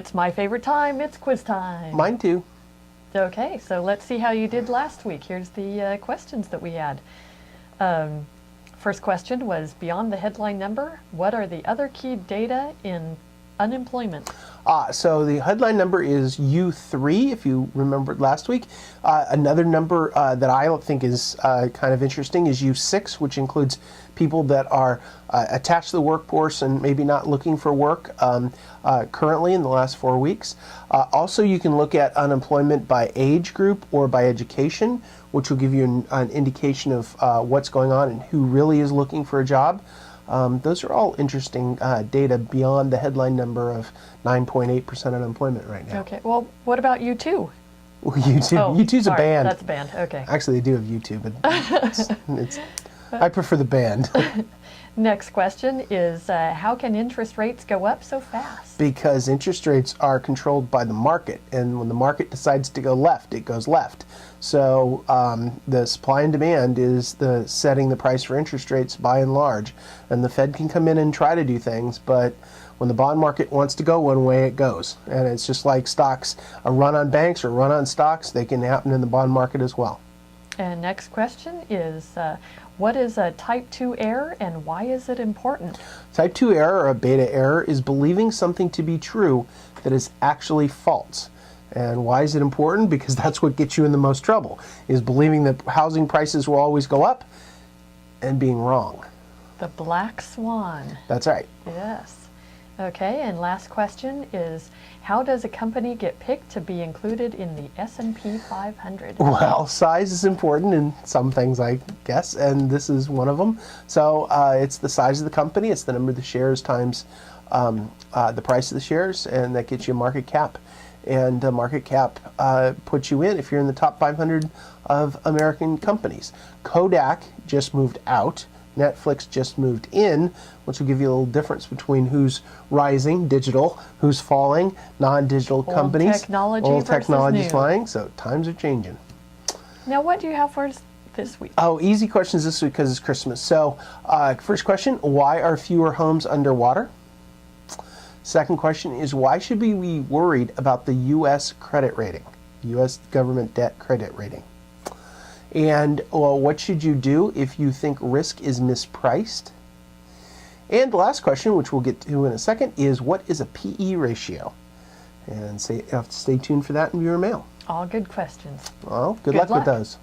It's my favorite time. It's quiz time. Mine too. Okay, so let's see how you did last week. Here's the questions that we had. First question was, beyond the headline number, what are the other key data in unemployment? So the headline number is U3, if you remembered last week. Another number that I think is kind of interesting is U6, which includes people that are attached to the workforce and maybe not looking for work currently in the last 4 weeks. Also, you can look at unemployment by age group or by education, which will give you an indication of what's going on and who really is looking for a job. Those are all interesting data beyond the headline number of 9.8% unemployment right now. Okay, well, what about U2? U2. Oh, U2's a sorry, band. That's a band, okay. Actually, they do have U2, but I prefer the band. Next question is, how can interest rates go up so fast? Because interest rates are controlled by the market, and when the market decides to go left, it goes left. So the supply and demand is the setting the price for interest rates by and large, and the Fed can come in and try to do things, but when the bond market wants to go one way, it goes. And it's just like stocks, a run on banks or a run on stocks, they can happen in the bond market as well. And next question is, what is a type 2 error and why is it important? Type 2 error, or a beta error, is believing something to be true that is actually false. And why is it important? Because that's what gets you in the most trouble, is believing that housing prices will always go up and being wrong. The black swan. That's right. Yes. Okay, and last question is, how does a company get picked to be included in the S&P 500? Well, size is important in some things, I guess, and this is one of them. So it's the size of the company, it's the number of the shares times the price of the shares, and that gets you a market cap. And market cap puts you in if you're in the top 500 of American companies. Kodak just moved out. Netflix just moved in, which will give you a little difference between who's rising, digital, who's falling, non-digital companies. Old technology flying, so times are changing. Now, what do you have for us this week? Oh, easy questions this week because it's Christmas. So, first question, why are fewer homes underwater? Second question is, why should we be worried about the U.S. credit rating, U.S. government debt credit rating? And well, what should you do if you think risk is mispriced? And the last question, which we'll get to in a second, is what is a PE ratio? And you have to stay tuned for that in viewer mail. All good questions. Well, good luck with those.